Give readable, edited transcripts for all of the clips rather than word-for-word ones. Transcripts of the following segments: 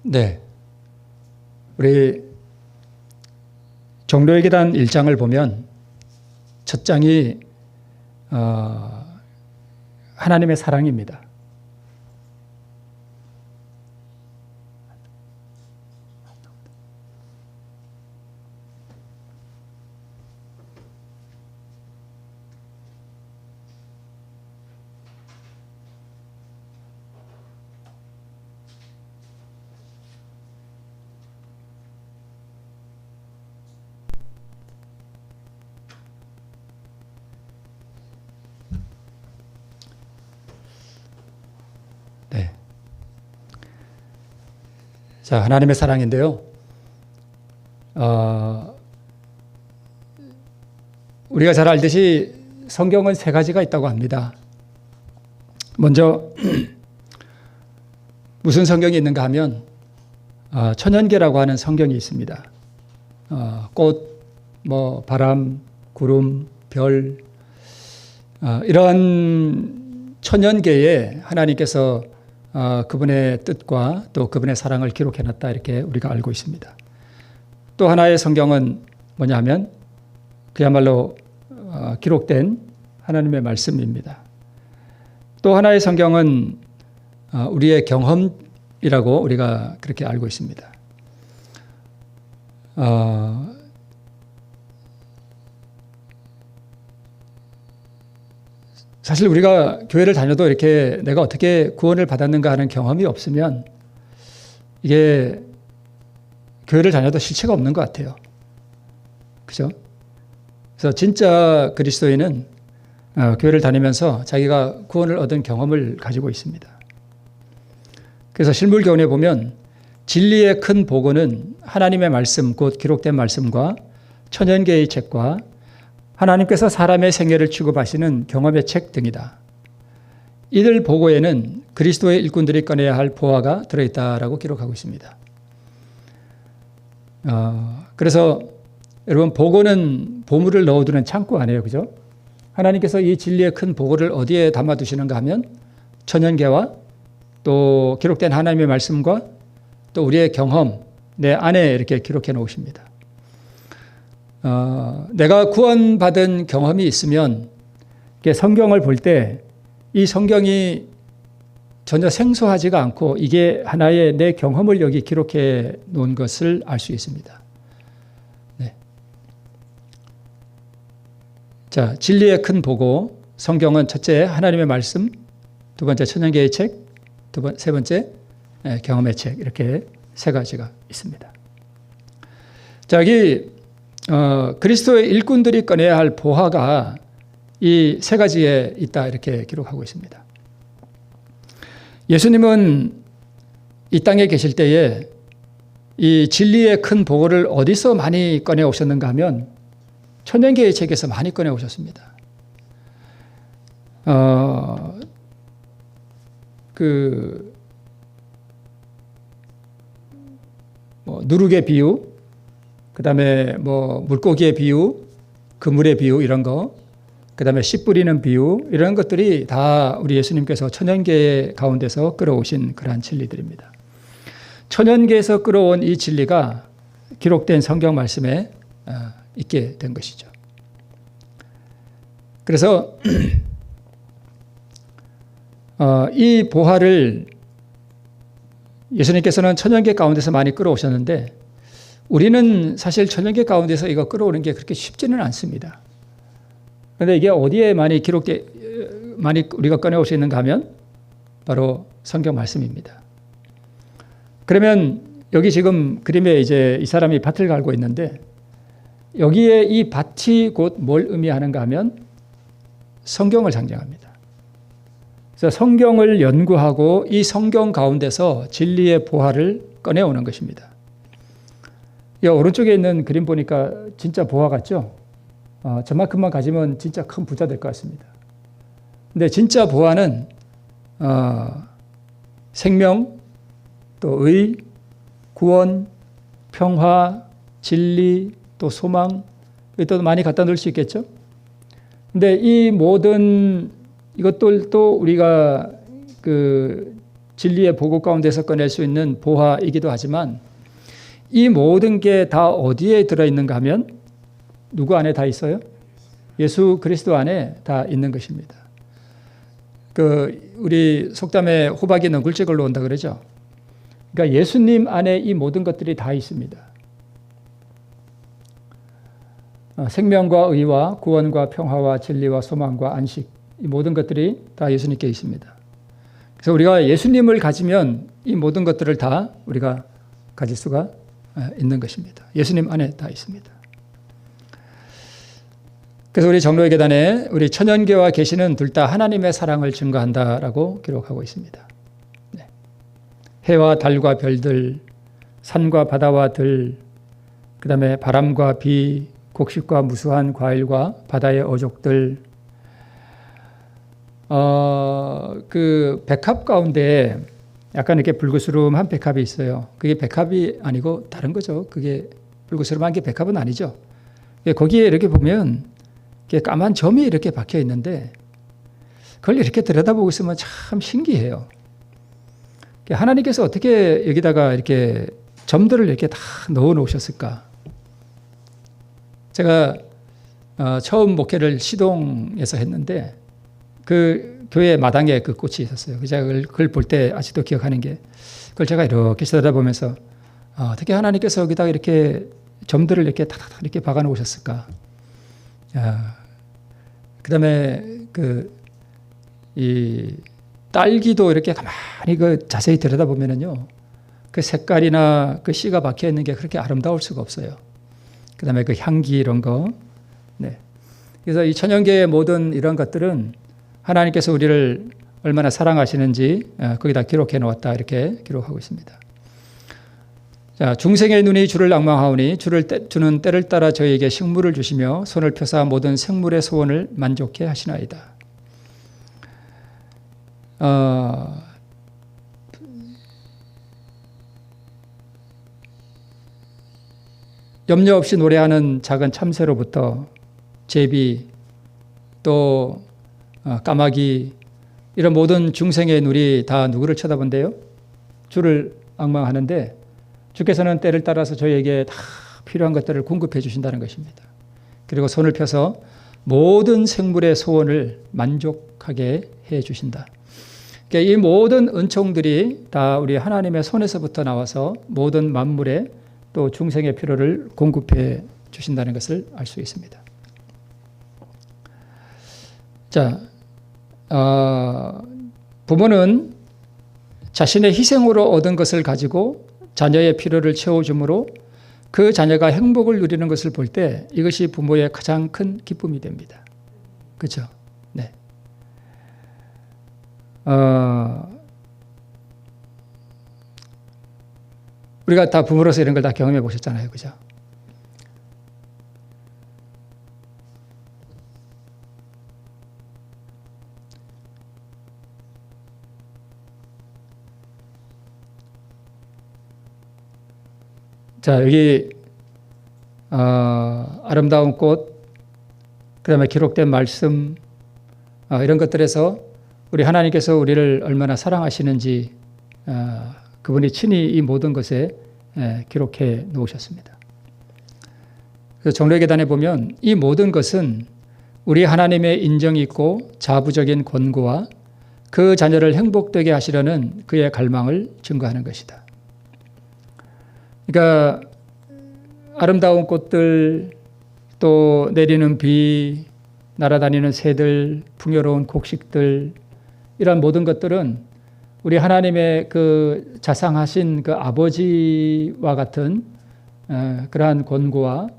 네. 우리 종로의 계단 1장을 보면 첫 장이 하나님의 사랑입니다. 네. 자, 하나님의 사랑인데요. 우리가 잘 알듯이 성경은 세 가지가 있다고 합니다. 먼저 무슨 성경이 있는가 하면 천연계라고 하는 성경이 있습니다. 꽃, 바람, 구름, 별 이러한 천연계에 하나님께서 그분의 뜻과 또 그분의 사랑을 기록해놨다 이렇게 우리가 알고 있습니다. 또 하나의 성경은 뭐냐 하면 그야말로 기록된 하나님의 말씀입니다. 또 하나의 성경은 우리의 경험이라고 우리가 그렇게 알고 있습니다. 사실 우리가 교회를 다녀도 이렇게 내가 어떻게 구원을 받았는가 하는 경험이 없으면 이게 교회를 다녀도 실체가 없는 것 같아요. 그죠? 그래서 진짜 그리스도인은 교회를 다니면서 자기가 구원을 얻은 경험을 가지고 있습니다. 그래서 실물교훈에 보면 진리의 큰 복원은 하나님의 말씀, 곧 기록된 말씀과 천연계의 책과 하나님께서 사람의 생애를 취급하시는 경험의 책 등이다. 이들 보고에는 그리스도의 일꾼들이 꺼내야 할 보화가 들어있다라고 기록하고 있습니다. 그래서 여러분 보고는 보물을 넣어두는 창고 아니에요, 그죠? 하나님께서 이 진리의 큰 보고를 어디에 담아두시는가 하면 천연계와 또 기록된 하나님의 말씀과 또 우리의 경험 내 안에 이렇게 기록해 놓으십니다. 내가 구원받은 경험이 있으면 성경을 볼 때 이 성경이 전혀 생소하지가 않고 이게 하나의 내 경험을 여기 기록해 놓은 것을 알 수 있습니다. 네. 자, 진리의 큰 보고 성경은 첫째 하나님의 말씀, 두 번째 천연계의 책, 세 번째 경험의 책 이렇게 세 가지가 있습니다. 자, 여기 그리스도의 일꾼들이 꺼내야 할 보화가 이 세 가지에 있다 이렇게 기록하고 있습니다. 예수님은 이 땅에 계실 때에 이 진리의 큰 보고를 어디서 많이 꺼내 오셨는가 하면 천연계의 책에서 많이 꺼내 오셨습니다. 누룩의 비유, 그 다음에 물고기의 비유, 그물의 비유 이런 거, 그 다음에 씨 뿌리는 비유 이런 것들이 다 우리 예수님께서 천연계 가운데서 끌어오신 그러한 진리들입니다. 천연계에서 끌어온 이 진리가 기록된 성경 말씀에 있게 된 것이죠. 그래서 이 보화를 예수님께서는 천연계 가운데서 많이 끌어오셨는데 우리는 사실 천연계 가운데서 이거 끌어오는 게 그렇게 쉽지는 않습니다. 그런데 이게 어디에 많이 우리가 꺼내올 수 있는가 하면 바로 성경 말씀입니다. 그러면 여기 지금 그림에 이제 이 사람이 밭을 갈고 있는데 여기에 이 밭이 곧 뭘 의미하는가 하면 성경을 상징합니다. 그래서 성경을 연구하고 이 성경 가운데서 진리의 보화를 꺼내오는 것입니다. 이 오른쪽에 있는 그림 보니까 진짜 보화 같죠? 저만큼만 가지면 진짜 큰 부자 될 것 같습니다. 근데 진짜 보화는 생명, 또 의, 구원, 평화, 진리, 또 소망, 또 많이 갖다 놓을 수 있겠죠? 근데 이 모든 이것들도 우리가 진리의 보고 가운데서 꺼낼 수 있는 보화이기도 하지만 이 모든 게 다 어디에 들어있는가 하면 누구 안에 다 있어요? 예수 그리스도 안에 다 있는 것입니다. 우리 속담에 호박이 너굴지 걸로 온다 그러죠. 그러니까 예수님 안에 이 모든 것들이 다 있습니다. 생명과 의와 구원과 평화와 진리와 소망과 안식, 이 모든 것들이 다 예수님께 있습니다. 그래서 우리가 예수님을 가지면 이 모든 것들을 다 우리가 가질 수가 있는 것입니다. 예수님 안에 다 있습니다. 그래서 우리 장로의 계단에 우리 천연계와 계시는 둘 다 하나님의 사랑을 증거한다라고 기록하고 있습니다. 네. 해와 달과 별들, 산과 바다와 들, 그 다음에 바람과 비, 곡식과 무수한 과일과 바다의 어족들, 그 백합 가운데 약간 이렇게 불그스름한 백합이 있어요. 그게 백합이 아니고 다른 거죠. 그게 불그스름한 게 백합은 아니죠. 거기에 이렇게 보면 까만 점이 이렇게 박혀 있는데 그걸 이렇게 들여다보고 있으면 참 신기해요. 하나님께서 어떻게 여기다가 이렇게 점들을 이렇게 다 넣어 놓으셨을까? 제가 처음 목회를 시동에서 했는데 그 교회 마당에 그 꽃이 있었어요. 제가 그걸 볼 때 아직도 기억하는 게 그걸 제가 이렇게 쳐다보면서 어떻게 하나님께서 여기다가 이렇게 점들을 이렇게 탁탁 이렇게 박아 놓으셨을까? 그다음에 이 딸기도 이렇게 가만히 자세히 들여다보면은요, 그 색깔이나 그 씨가 박혀 있는 게 그렇게 아름다울 수가 없어요. 그다음에 그 향기 이런 거. 네. 그래서 이 천연계의 모든 이런 것들은 하나님께서 우리를 얼마나 사랑하시는지 거기다 기록해 놓았다 이렇게 기록하고 있습니다. 자, 중생의 눈이 주를 앙망하오니 주는 때를 따라 저에게 식물을 주시며 손을 펴사 모든 생물의 소원을 만족해 하시나이다. 염려 없이 노래하는 작은 참새로부터 제비 또 까마귀 이런 모든 중생의 눈이 다 누구를 쳐다본대요? 주를 앙망하는데 주께서는 때를 따라서 저희에게 다 필요한 것들을 공급해 주신다는 것입니다. 그리고 손을 펴서 모든 생물의 소원을 만족하게 해 주신다. 그러니까 이 모든 은총들이 다 우리 하나님의 손에서부터 나와서 모든 만물에 또 중생의 필요를 공급해 주신다는 것을 알 수 있습니다. 자, 부모는 자신의 희생으로 얻은 것을 가지고 자녀의 필요를 채워주므로 그 자녀가 행복을 누리는 것을 볼 때 이것이 부모의 가장 큰 기쁨이 됩니다. 그렇죠? 네. 우리가 다 부모로서 이런 걸 다 경험해 보셨잖아요. 그죠? 자, 여기 아름다운 꽃, 그 다음에 기록된 말씀, 이런 것들에서 우리 하나님께서 우리를 얼마나 사랑하시는지 그분이 친히 이 모든 것에 기록해 놓으셨습니다. 그래서 종려의 계단에 보면 이 모든 것은 우리 하나님의 인정이 있고 자부적인 권고와 그 자녀를 행복되게 하시려는 그의 갈망을 증거하는 것이다. 그러니까 아름다운 꽃들, 또 내리는 비, 날아다니는 새들, 풍요로운 곡식들, 이런 모든 것들은 우리 하나님의 그 자상하신 그 아버지와 같은 그러한 권고와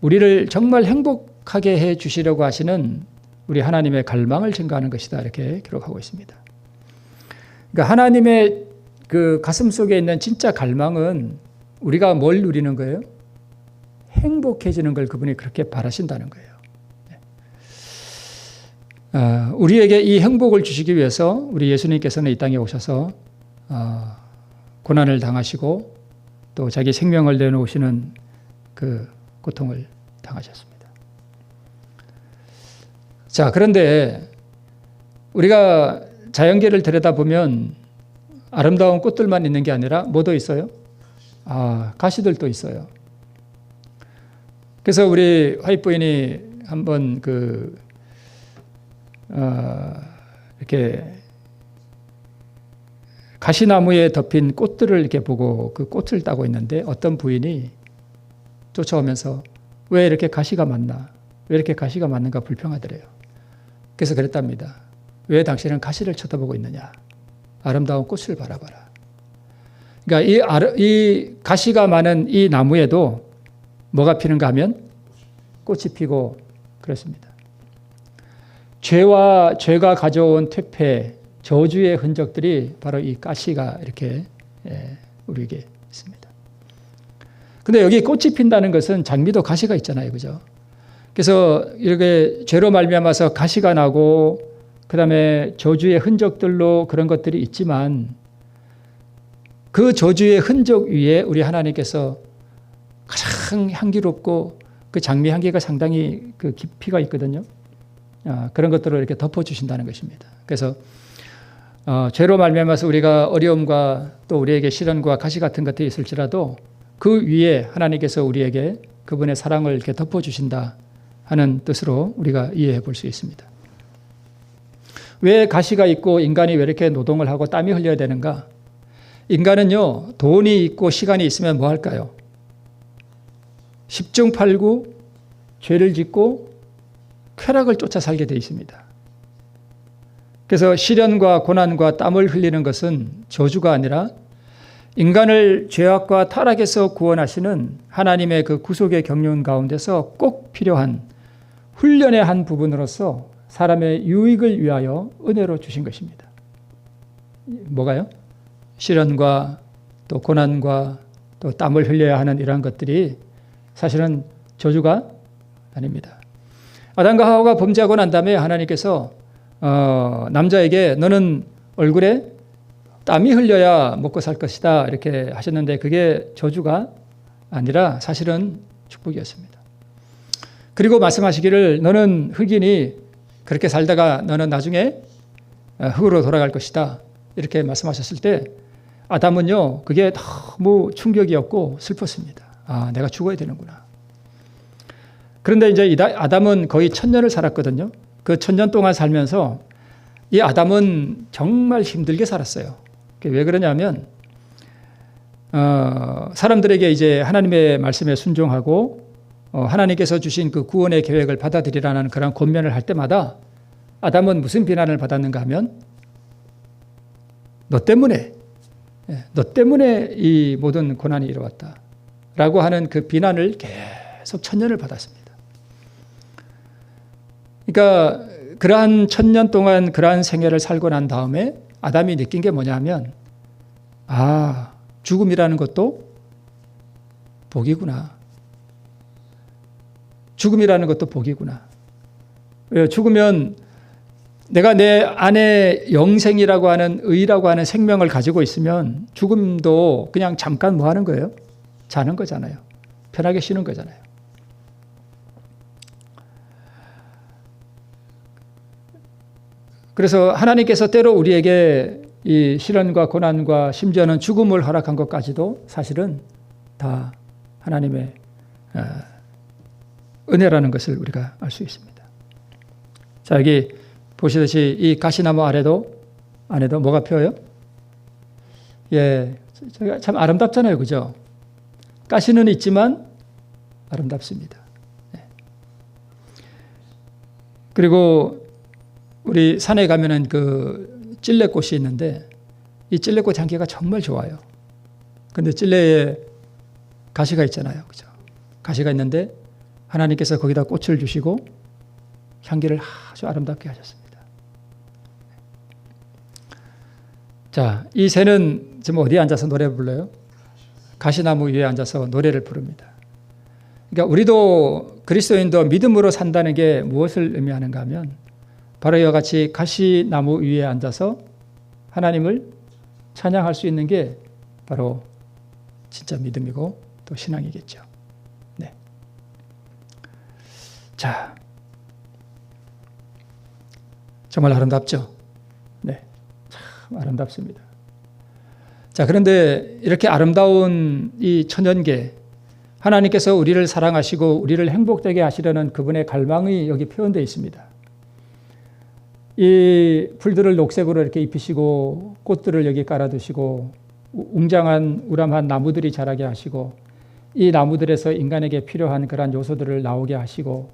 우리를 정말 행복하게 해 주시려고 하시는 우리 하나님의 갈망을 증거하는 것이다. 이렇게 기록하고 있습니다. 그러니까 하나님의 그 가슴 속에 있는 진짜 갈망은 우리가 뭘 누리는 거예요? 행복해지는 걸 그분이 그렇게 바라신다는 거예요. 우리에게 이 행복을 주시기 위해서 우리 예수님께서는 이 땅에 오셔서 고난을 당하시고 또 자기 생명을 내놓으시는 그 고통을 당하셨습니다. 자, 그런데 우리가 자연계를 들여다보면 아름다운 꽃들만 있는 게 아니라 뭐도 있어요? 가시들도 있어요. 그래서 우리 화이트부인이 한번 이렇게 가시나무에 덮인 꽃들을 이렇게 보고 그 꽃을 따고 있는데 어떤 부인이 쫓아오면서 왜 이렇게 가시가 많나? 왜 이렇게 가시가 많은가 불평하더래요. 그래서 그랬답니다. 왜 당신은 가시를 쳐다보고 있느냐? 아름다운 꽃을 바라봐라. 그러니까 이 가시가 많은 이 나무에도 뭐가 피는가 하면 꽃이 피고 그렇습니다. 죄가 가져온 퇴폐, 저주의 흔적들이 바로 이 가시가 이렇게 우리에게 있습니다. 근데 여기 꽃이 핀다는 것은 장미도 가시가 있잖아요. 그죠? 그래서 이렇게 죄로 말미암아서 가시가 나고 그다음에 저주의 흔적들로 그런 것들이 있지만 그 저주의 흔적 위에 우리 하나님께서 가장 향기롭고 그 장미 향기가 상당히 그 깊이가 있거든요. 그런 것들을 이렇게 덮어주신다는 것입니다. 그래서 죄로 말미암아서 우리가 어려움과 또 우리에게 시련과 가시 같은 것들이 있을지라도 그 위에 하나님께서 우리에게 그분의 사랑을 이렇게 덮어주신다 하는 뜻으로 우리가 이해해 볼 수 있습니다. 왜 가시가 있고 인간이 왜 이렇게 노동을 하고 땀이 흘려야 되는가? 인간은요, 돈이 있고 시간이 있으면 뭐 할까요? 십중팔구 죄를 짓고 쾌락을 쫓아 살게 되어 있습니다. 그래서 시련과 고난과 땀을 흘리는 것은 저주가 아니라 인간을 죄악과 타락에서 구원하시는 하나님의 그 구속의 경륜 가운데서 꼭 필요한 훈련의 한 부분으로서 사람의 유익을 위하여 은혜로 주신 것입니다. 뭐가요? 시련과 또 고난과 또 땀을 흘려야 하는 이러한 것들이 사실은 저주가 아닙니다. 아담과 하와가 범죄하고 난 다음에 하나님께서 남자에게 너는 얼굴에 땀이 흘려야 먹고 살 것이다 이렇게 하셨는데 그게 저주가 아니라 사실은 축복이었습니다. 그리고 말씀하시기를 너는 흙이니 그렇게 살다가 너는 나중에 흙으로 돌아갈 것이다 이렇게 말씀하셨을 때 아담은요 그게 너무 충격이었고 슬펐습니다. 내가 죽어야 되는구나. 그런데 이제 아담은 거의 1000년을 살았거든요. 그 1000년 동안 살면서 이 아담은 정말 힘들게 살았어요. 왜 그러냐면 사람들에게 이제 하나님의 말씀에 순종하고 하나님께서 주신 그 구원의 계획을 받아들이라는 그런 권면을 할 때마다 아담은 무슨 비난을 받았는가 하면 너 때문에 이 모든 고난이 이루어왔다라고 하는 그 비난을 계속 1000년을 받았습니다. 그러니까 그러한 1000년 동안 그러한 생애를 살고 난 다음에 아담이 느낀 게 뭐냐면 죽음이라는 것도 복이구나. 죽음이라는 것도 복이구나. 죽으면 내가 내 안에 영생이라고 하는 의라고 하는 생명을 가지고 있으면 죽음도 그냥 잠깐 뭐 하는 거예요? 자는 거잖아요. 편하게 쉬는 거잖아요. 그래서 하나님께서 때로 우리에게 이 시련과 고난과 심지어는 죽음을 허락한 것까지도 사실은 다 하나님의 은혜라는 것을 우리가 알 수 있습니다. 자, 여기 보시듯이 이 가시나무 안에도 뭐가 펴요? 참 아름답잖아요. 그죠? 가시는 있지만 아름답습니다. 그리고 우리 산에 가면은 그 찔레꽃이 있는데 이 찔레꽃 향기가 정말 좋아요. 근데 찔레에 가시가 있잖아요. 그죠? 가시가 있는데 하나님께서 거기다 꽃을 주시고 향기를 아주 아름답게 하셨습니다. 자, 이 새는 지금 어디에 앉아서 노래 불러요? 가시나무 위에 앉아서 노래를 부릅니다. 그러니까 우리도 그리스도인도 믿음으로 산다는 게 무엇을 의미하는가 하면 바로 이와 같이 가시나무 위에 앉아서 하나님을 찬양할 수 있는 게 바로 진짜 믿음이고 또 신앙이겠죠. 네. 자, 정말 아름답죠? 네. 참 아름답습니다. 자, 그런데 이렇게 아름다운 이 천연계, 하나님께서 우리를 사랑하시고 우리를 행복되게 하시려는 그분의 갈망이 여기 표현되어 있습니다. 이 풀들을 녹색으로 이렇게 입히시고 꽃들을 여기 깔아두시고 웅장한 우람한 나무들이 자라게 하시고 이 나무들에서 인간에게 필요한 그러한 요소들을 나오게 하시고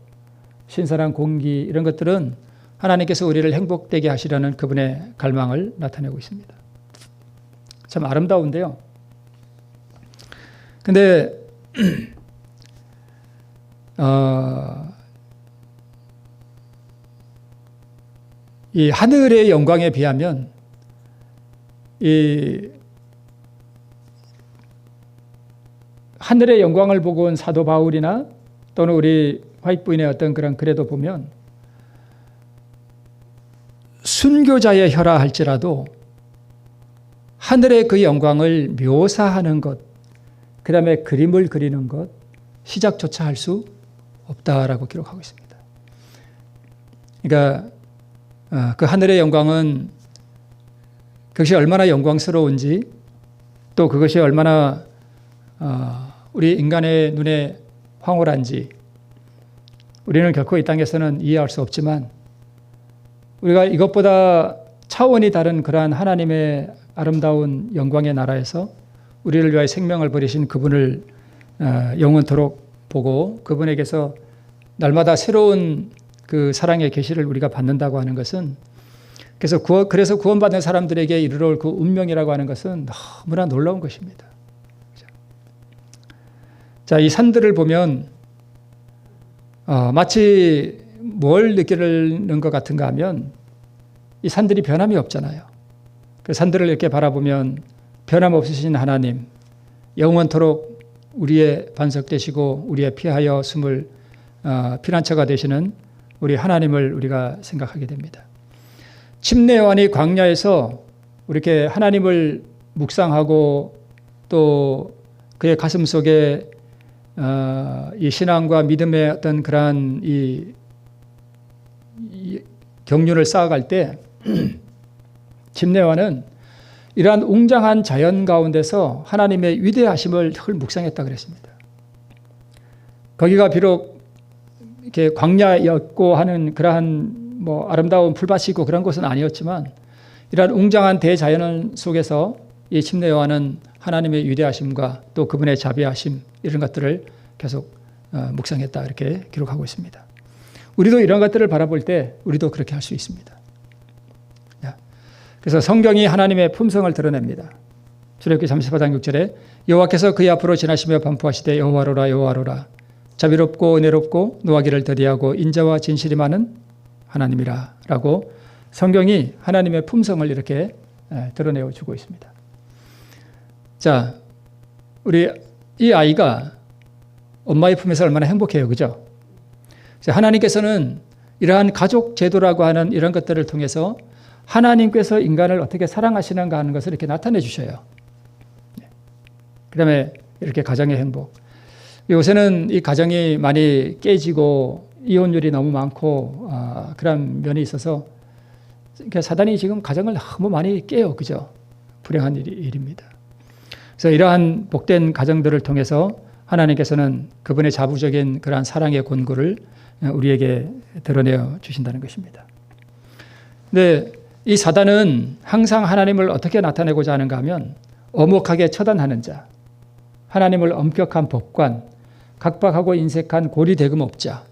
신선한 공기 이런 것들은 하나님께서 우리를 행복되게 하시려는 그분의 갈망을 나타내고 있습니다. 참 아름다운데요. 근데 이 하늘의 영광에 비하면 이 하늘의 영광을 보고 온 사도 바울이나 또는 우리 화이트부인의 어떤 그런 글에도 보면 순교자의 혀라 할지라도 하늘의 그 영광을 묘사하는 것, 그 다음에 그림을 그리는 것, 시작조차 할 수 없다라고 기록하고 있습니다. 그러니까 그 하늘의 영광은 그것이 얼마나 영광스러운지 또 그것이 얼마나 우리 인간의 눈에 황홀한지 우리는 결코 이 땅에서는 이해할 수 없지만 우리가 이것보다 차원이 다른 그러한 하나님의 아름다운 영광의 나라에서 우리를 위하여 생명을 버리신 그분을 영원토록 보고 그분에게서 날마다 새로운 그 사랑의 계시를 우리가 받는다고 하는 것은 그래서 구원받는 사람들에게 이르러올 그 운명이라고 하는 것은 너무나 놀라운 것입니다. 자, 이 산들을 보면 마치 뭘 느끼는 것 같은가 하면 이 산들이 변함이 없잖아요. 그 산들을 이렇게 바라보면 변함없으신 하나님, 영원토록 우리의 반석 되시고 우리의 피하여 숨을 피난처가 되시는 우리 하나님을 우리가 생각하게 됩니다. 침례 요한이 광야에서 이렇게 하나님을 묵상하고 또 그의 가슴 속에 이 신앙과 믿음의 어떤 그러한 이 경륜을 쌓아갈 때 침례 요한은 이러한 웅장한 자연 가운데서 하나님의 위대하심을 묵상했다 그랬습니다. 거기가 비록 이렇게 광야였고 하는 그러한 뭐 아름다운 풀밭이 있고 그런 곳은 아니었지만 이러한 웅장한 대자연 속에서 이 침례 요한은 하나님의 위대하심과 또 그분의 자비하심 이런 것들을 계속 묵상했다 이렇게 기록하고 있습니다. 우리도 이런 것들을 바라볼 때 우리도 그렇게 할 수 있습니다. 그래서 성경이 하나님의 품성을 드러냅니다. 출애굽기 34장 6절에 여호와께서 그의 앞으로 지나시며 반포하시되 여호와로라 여호와로라 자비롭고 은혜롭고 노하기를 더디하고 인자와 진실이 많은 하나님이라 라고 성경이 하나님의 품성을 이렇게 드러내어 주고 있습니다. 자, 우리 이 아이가 엄마의 품에서 얼마나 행복해요. 그죠? 하나님께서는 이러한 가족 제도라고 하는 이런 것들을 통해서 하나님께서 인간을 어떻게 사랑하시는가 하는 것을 이렇게 나타내 주셔요. 그 다음에 이렇게 가정의 행복. 요새는 이 가정이 많이 깨지고 이혼율이 너무 많고 그런 면이 있어서 사단이 지금 가정을 너무 많이 깨요. 그죠? 불행한 일입니다. 그래서 이러한 복된 가정들을 통해서 하나님께서는 그분의 자부적인 그러한 사랑의 권고를 우리에게 드러내어 주신다는 것입니다. 근데 이 사단은 항상 하나님을 어떻게 나타내고자 하는가 하면 엄혹하게 처단하는 자, 하나님을 엄격한 법관, 각박하고 인색한 고리대금업자,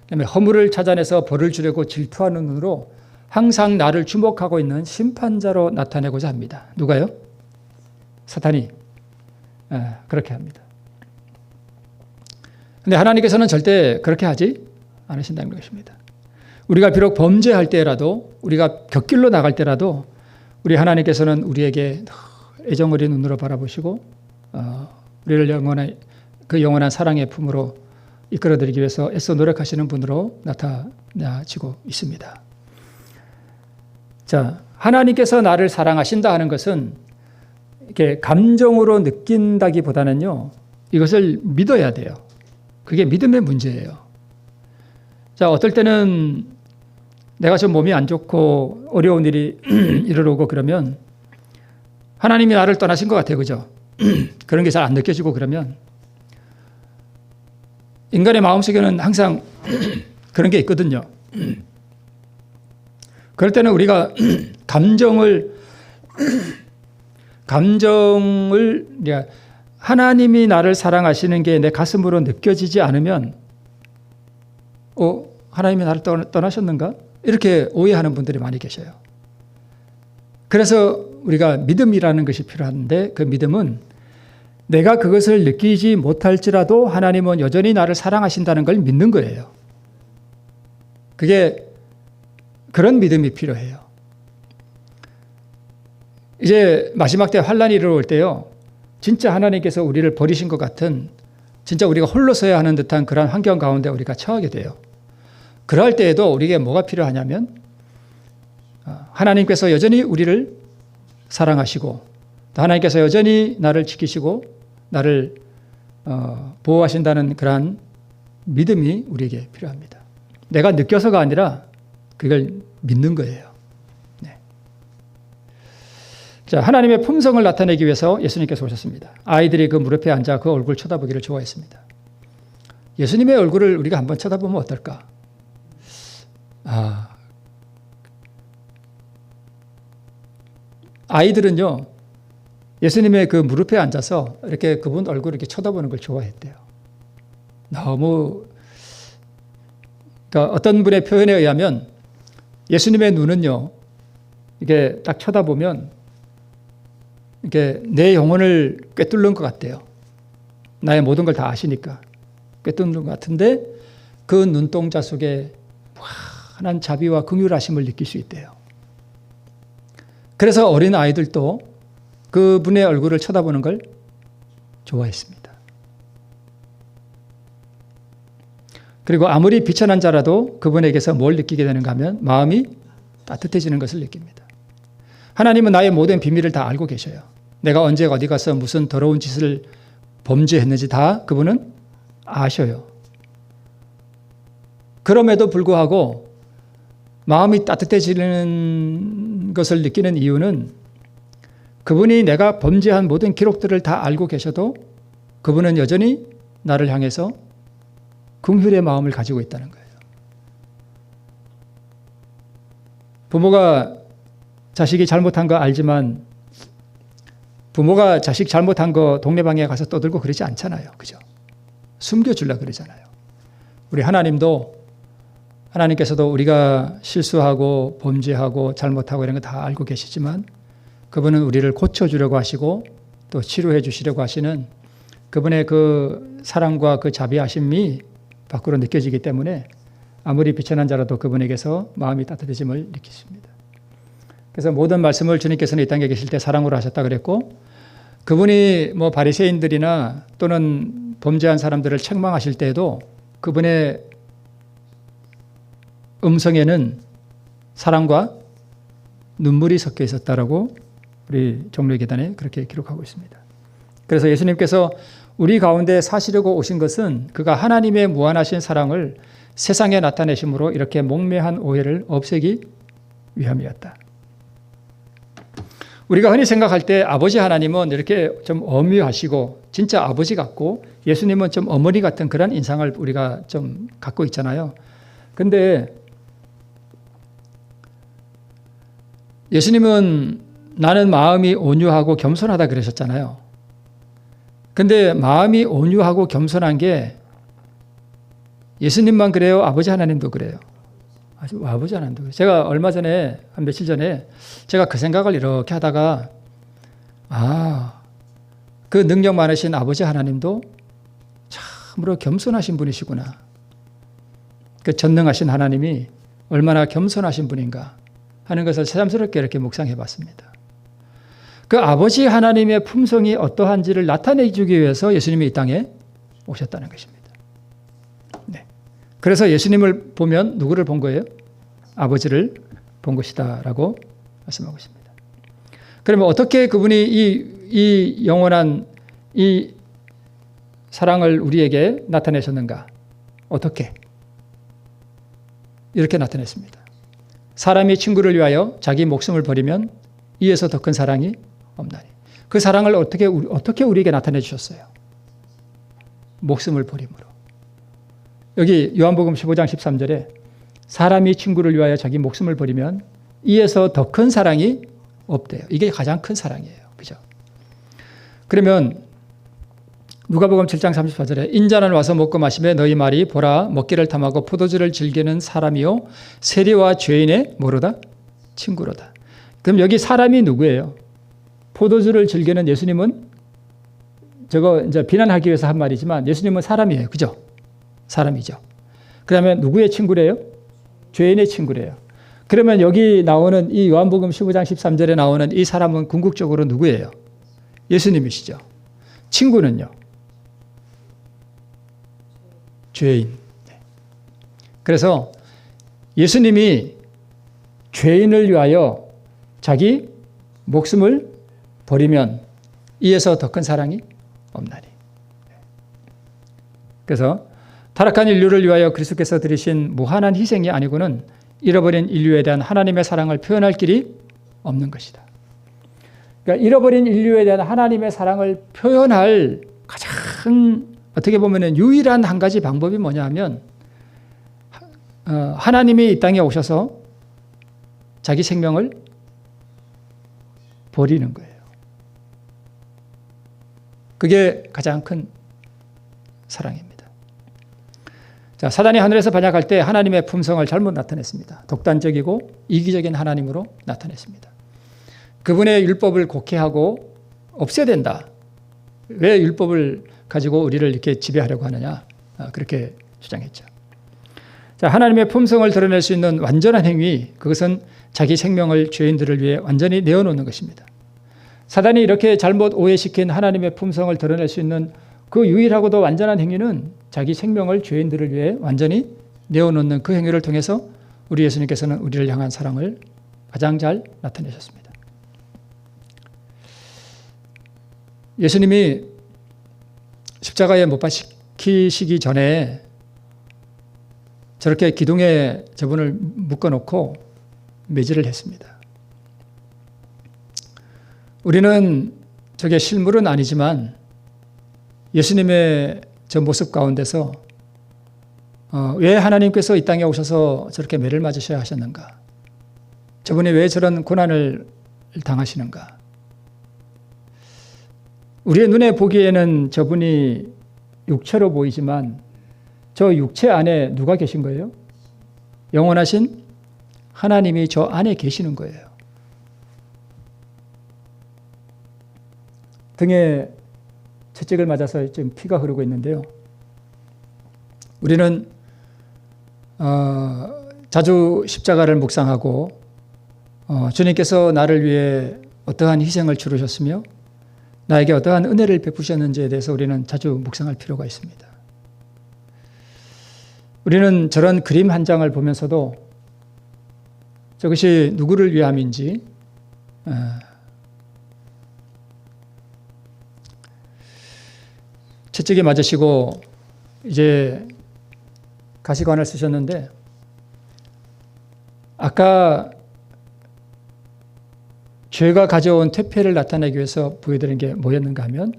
그다음에 허물을 찾아내서 벌을 주려고 질투하는 눈으로 항상 나를 주목하고 있는 심판자로 나타내고자 합니다. 누가요? 사탄이 그렇게 합니다. 그런데 하나님께서는 절대 그렇게 하지 않으신다는 것입니다. 우리가 비록 범죄할 때라도 우리가 곁길로 나갈 때라도 우리 하나님께서는 우리에게 애정 어린 눈으로 바라보시고 우리를 영원한 사랑의 품으로 이끌어드리기 위해서 애써 노력하시는 분으로 나타나지고 있습니다. 자, 하나님께서 나를 사랑하신다 하는 것은 이렇게 감정으로 느낀다기보다는요, 이것을 믿어야 돼요. 그게 믿음의 문제예요. 자, 어떨 때는 내가 좀 몸이 안 좋고 어려운 일이 이르러오고 그러면 하나님이 나를 떠나신 것 같아요. 그죠? 그런 게 잘 안 느껴지고 그러면 인간의 마음속에는 항상 그런 게 있거든요. 그럴 때는 우리가 감정을 하나님이 나를 사랑하시는 게 내 가슴으로 느껴지지 않으면 하나님이 나를 떠나셨는가? 이렇게 오해하는 분들이 많이 계셔요. 그래서 우리가 믿음이라는 것이 필요한데 그 믿음은 내가 그것을 느끼지 못할지라도 하나님은 여전히 나를 사랑하신다는 걸 믿는 거예요. 그게 그런 믿음이 필요해요. 이제 마지막 때 환란이 이르러올 때요. 진짜 하나님께서 우리를 버리신 것 같은 진짜 우리가 홀로 서야 하는 듯한 그런 환경 가운데 우리가 처하게 돼요. 그럴 때에도 우리에게 뭐가 필요하냐면 하나님께서 여전히 우리를 사랑하시고 또 하나님께서 여전히 나를 지키시고 나를 보호하신다는 그러한 믿음이 우리에게 필요합니다. 내가 느껴서가 아니라 그걸 믿는 거예요. 네. 자, 하나님의 품성을 나타내기 위해서 예수님께서 오셨습니다. 아이들이 그 무릎에 앉아 그 얼굴 쳐다보기를 좋아했습니다. 예수님의 얼굴을 우리가 한번 쳐다보면 어떨까? 아이들은요, 예수님의 그 무릎에 앉아서 이렇게 그분 얼굴을 이렇게 쳐다보는 걸 좋아했대요. 너무, 그러니까 어떤 분의 표현에 의하면 예수님의 눈은요, 이게 딱 쳐다보면 이게 내 영혼을 꿰뚫는 것 같대요. 나의 모든 걸 다 아시니까. 꿰뚫는 것 같은데 그 눈동자 속에 환한 자비와 긍휼하심을 느낄 수 있대요. 그래서 어린 아이들도 그분의 얼굴을 쳐다보는 걸 좋아했습니다. 그리고 아무리 비천한 자라도 그분에게서 뭘 느끼게 되는가 하면 마음이 따뜻해지는 것을 느낍니다. 하나님은 나의 모든 비밀을 다 알고 계셔요. 내가 언제 어디 가서 무슨 더러운 짓을 범죄했는지 다 그분은 아셔요. 그럼에도 불구하고 마음이 따뜻해지는 것을 느끼는 이유는 그분이 내가 범죄한 모든 기록들을 다 알고 계셔도 그분은 여전히 나를 향해서 긍휼의 마음을 가지고 있다는 거예요. 부모가 자식이 잘못한 거 알지만 부모가 자식 잘못한 거 동네방에 가서 떠들고 그러지 않잖아요. 그죠? 숨겨주려고 그러잖아요. 우리 하나님께서도 우리가 실수하고 범죄하고 잘못하고 이런 거 다 알고 계시지만 그분은 우리를 고쳐주려고 하시고 또 치료해 주시려고 하시는 그분의 그 사랑과 그 자비하심이 밖으로 느껴지기 때문에 아무리 비천한 자라도 그분에게서 마음이 따뜻해짐을 느끼십니다. 그래서 모든 말씀을 주님께서는 이 땅에 계실 때 사랑으로 하셨다 그랬고 그분이 뭐 바리새인들이나 또는 범죄한 사람들을 책망하실 때에도 그분의 음성에는 사랑과 눈물이 섞여 있었다라고 우리 종로의 계단에 그렇게 기록하고 있습니다. 그래서 예수님께서 우리 가운데 사시려고 오신 것은 그가 하나님의 무한하신 사랑을 세상에 나타내심으로 이렇게 목매한 오해를 없애기 위함이었다. 우리가 흔히 생각할 때 아버지 하나님은 이렇게 좀 엄유하시고 진짜 아버지 같고 예수님은 좀 어머니 같은 그런 인상을 우리가 좀 갖고 있잖아요. 근데 예수님은 나는 마음이 온유하고 겸손하다 그러셨잖아요. 근데 마음이 온유하고 겸손한 게 예수님만 그래요? 아버지 하나님도 그래요? 아버지 하나님도 그래요. 제가 얼마 전에, 한 며칠 전에 제가 그 생각을 이렇게 하다가 그 능력 많으신 아버지 하나님도 참으로 겸손하신 분이시구나. 그 전능하신 하나님이 얼마나 겸손하신 분인가 하는 것을 새삼스럽게 이렇게 묵상해 봤습니다. 그 아버지 하나님의 품성이 어떠한지를 나타내 주기 위해서 예수님이 이 땅에 오셨다는 것입니다. 네. 그래서 예수님을 보면 누구를 본 거예요? 아버지를 본 것이다라고 말씀하고 있습니다. 그러면 어떻게 그분이 이 영원한 이 사랑을 우리에게 나타내셨는가? 어떻게? 이렇게 나타냈습니다. 사람이 친구를 위하여 자기 목숨을 버리면 이에서 더 큰 사랑이 없나니. 그 사랑을 어떻게 우리에게 나타내 주셨어요? 목숨을 버림으로. 여기 요한복음 15장 13절에 사람이 친구를 위하여 자기 목숨을 버리면 이에서 더 큰 사랑이 없대요. 이게 가장 큰 사랑이에요. 그죠? 그러면 누가복음 7장 34절에 인자는 와서 먹고 마시며 너희 말이 보라 먹기를 탐하고 포도주를 즐기는 사람이요 세리와 죄인의 뭐로다? 친구로다. 그럼 여기 사람이 누구예요? 포도주를 즐기는 예수님은 저거 이제 비난하기 위해서 한 말이지만 예수님은 사람이에요. 그죠? 사람이죠. 그러면 누구의 친구래요? 죄인의 친구래요. 그러면 여기 나오는 이 요한복음 15장 13절에 나오는 이 사람은 궁극적으로 누구예요? 예수님이시죠. 친구는요? 죄인. 그래서 예수님이 죄인을 위하여 자기 목숨을 버리면 이에서 더 큰 사랑이 없나니. 그래서 타락한 인류를 위하여 그리스도께서 드리신 무한한 희생이 아니고는 잃어버린 인류에 대한 하나님의 사랑을 표현할 길이 없는 것이다. 그러니까 잃어버린 인류에 대한 하나님의 사랑을 표현할 가장 어떻게 보면 유일한 한 가지 방법이 뭐냐 하면 하나님이 이 땅에 오셔서 자기 생명을 버리는 거예요. 그게 가장 큰 사랑입니다. 자, 사단이 하늘에서 반역할 때 하나님의 품성을 잘못 나타냈습니다. 독단적이고 이기적인 하나님으로 나타냈습니다. 그분의 율법을 곡해하고 없애야 된다. 왜 율법을 가지고 우리를 이렇게 지배하려고 하느냐. 그렇게 주장했죠. 자, 하나님의 품성을 드러낼 수 있는 완전한 행위, 그것은 자기 생명을 죄인들을 위해 완전히 내어놓는 것입니다. 사단이 이렇게 잘못 오해시킨 하나님의 품성을 드러낼 수 있는 그 유일하고도 완전한 행위는 자기 생명을 죄인들을 위해 완전히 내어놓는 그 행위를 통해서 우리 예수님께서는 우리를 향한 사랑을 가장 잘 나타내셨습니다. 예수님이 십자가에 못 박히시기 전에 저렇게 기둥에 저분을 묶어놓고 매질을 했습니다. 우리는 저게 실물은 아니지만 예수님의 저 모습 가운데서 왜 하나님께서 이 땅에 오셔서 저렇게 매를 맞으셔야 하셨는가? 저분이 왜 저런 고난을 당하시는가? 우리의 눈에 보기에는 저분이 육체로 보이지만 저 육체 안에 누가 계신 거예요? 영원하신 하나님이 저 안에 계시는 거예요. 등에 채찍을 맞아서 지금 피가 흐르고 있는데요. 우리는 자주 십자가를 묵상하고 주님께서 나를 위해 어떠한 희생을 치르셨으며 나에게 어떠한 은혜를 베푸셨는지에 대해서 우리는 자주 묵상할 필요가 있습니다. 우리는 저런 그림 한 장을 보면서도 저것이 누구를 위함인지 채찍에 맞으시고 이제 가시관을 쓰셨는데 아까 죄가 가져온 퇴폐를 나타내기 위해서 보여드린 게 뭐였는가 하면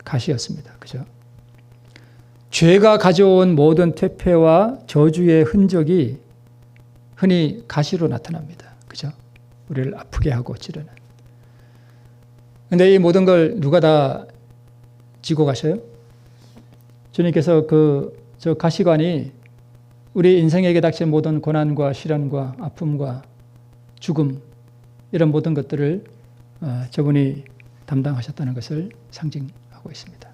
가시였습니다. 그죠? 죄가 가져온 모든 퇴폐와 저주의 흔적이 흔히 가시로 나타납니다. 그죠? 우리를 아프게 하고 찌르는. 근데 이 모든 걸 누가 다 지고 가셔요? 주님께서 저 가시관이 우리 인생에게 닥친 모든 고난과 시련과 아픔과 죽음 이런 모든 것들을 저분이 담당하셨다는 것을 상징하고 있습니다.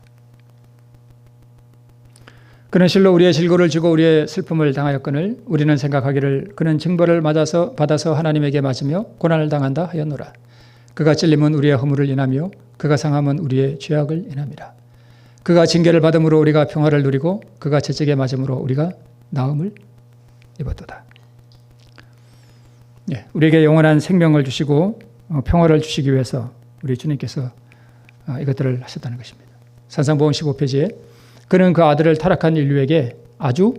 그는 실로 우리의 질고를 지고 우리의 슬픔을 당하였거늘 우리는 생각하기를 그는 징벌을 받아서 하나님에게 맞으며 고난을 당한다 하였노라. 그가 찔림은 우리의 허물을 인하며 그가 상함은 우리의 죄악을 인함이라. 그가 징계를 받음으로 우리가 평화를 누리고 그가 채찍에 맞음으로 우리가 나음을 입었도다. 예, 우리에게 영원한 생명을 주시고 평화를 주시기 위해서 우리 주님께서 이것들을 하셨다는 것입니다. 산상보험 15페이지에 그는 그 아들을 타락한 인류에게 아주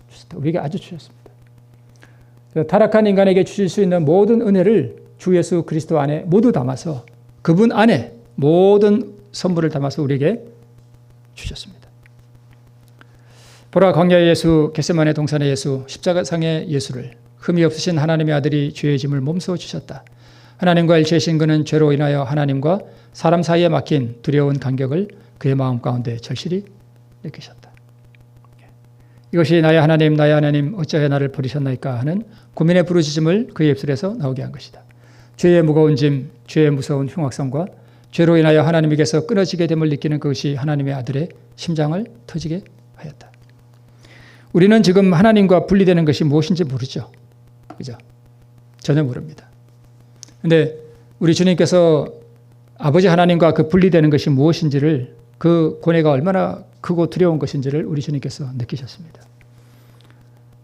주셨다. 우리에게 아주 주셨습니다. 타락한 인간에게 주실 수 있는 모든 은혜를 주 예수 그리스도 안에 모두 담아서 그분 안에 모든 선물을 담아서 우리에게 주셨습니다. 보라, 광야의 예수, 겟세마네 동산의 예수, 십자가상의 예수를 흠이 없으신 하나님의 아들이 죄의 짐을 몸소 지셨다. 하나님과 일체이신 그는 죄로 인하여 하나님과 사람 사이에 막힌 두려운 간격을 그의 마음 가운데 절실히 느끼셨다. 이것이 나의 하나님 어찌하여 나를 버리셨나이까 하는 고민의 부르짖음을 그의 입술에서 나오게 한 것이다. 죄의 무거운 짐, 죄의 무서운 흉악성과 죄로 인하여 하나님에게서 끊어지게 됨을 느끼는 그것이 하나님의 아들의 심장을 터지게 하였다. 우리는 지금 하나님과 분리되는 것이 무엇인지 모르죠. 그죠? 전혀 모릅니다. 근데 우리 주님께서 아버지 하나님과 그 분리되는 것이 무엇인지를, 그 고뇌가 얼마나 크고 두려운 것인지를 우리 주님께서 느끼셨습니다.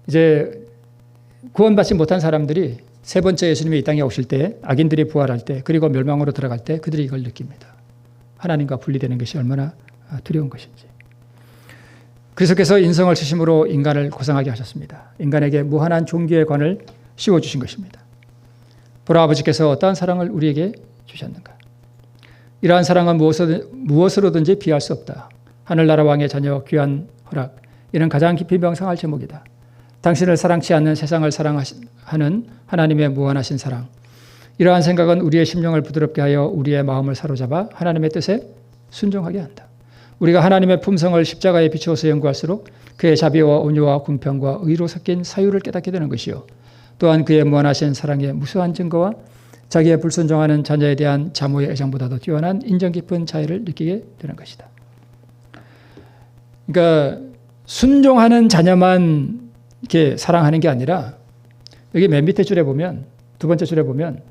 이제 구원받지 못한 사람들이 세 번째 예수님이 이 땅에 오실 때, 악인들이 부활할 때, 그리고 멸망으로 들어갈 때 그들이 이걸 느낍니다. 하나님과 분리되는 것이 얼마나 두려운 것인지. 그리스도께서 인성을 쓰심으로 인간을 고상하게 하셨습니다. 인간에게 무한한 종교의 관을 씌워주신 것입니다. 보라, 아버지께서 어떠한 사랑을 우리에게 주셨는가. 이러한 사랑은 무엇으로든지 비할 수 없다. 하늘나라 왕의 자녀 귀한 허락, 이는 가장 깊이 명상할 제목이다. 당신을 사랑치 않는 세상을 사랑하는 하나님의 무한하신 사랑. 이러한 생각은 우리의 심령을 부드럽게 하여 우리의 마음을 사로잡아 하나님의 뜻에 순종하게 한다. 우리가 하나님의 품성을 십자가에 비추어서 연구할수록 그의 자비와 온유와 공평과 의로 섞인 사유를 깨닫게 되는 것이요, 또한 그의 무한하신 사랑의 무수한 증거와 자기의 불순종하는 자녀에 대한 자모의 애정보다도 뛰어난 인정 깊은 자애를 느끼게 되는 것이다. 그러니까 순종하는 자녀만 이렇게 사랑하는 게 아니라, 여기 맨 밑에 줄에 보면, 두 번째 줄에 보면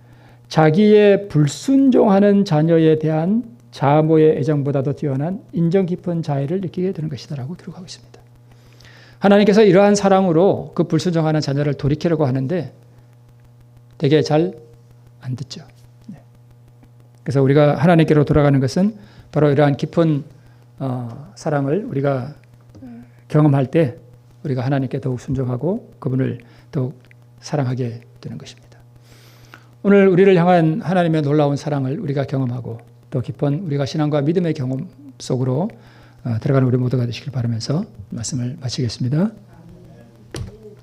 자기의 불순종하는 자녀에 대한 자모의 애정보다도 뛰어난 인정 깊은 자애를 느끼게 되는 것이다라고 기록하고 있습니다. 하나님께서 이러한 사랑으로 그 불순종하는 자녀를 돌이키려고 하는데 되게 잘 안 듣죠. 그래서 우리가 하나님께로 돌아가는 것은 바로 이러한 깊은 사랑을 우리가 경험할 때 우리가 하나님께 더욱 순종하고 그분을 더욱 사랑하게 되는 것입니다. 오늘 우리를 향한 하나님의 놀라운 사랑을 우리가 경험하고 또 깊은 우리가 신앙과 믿음의 경험 속으로 들어가는 우리 모두가 되시길 바라면서 말씀을 마치겠습니다.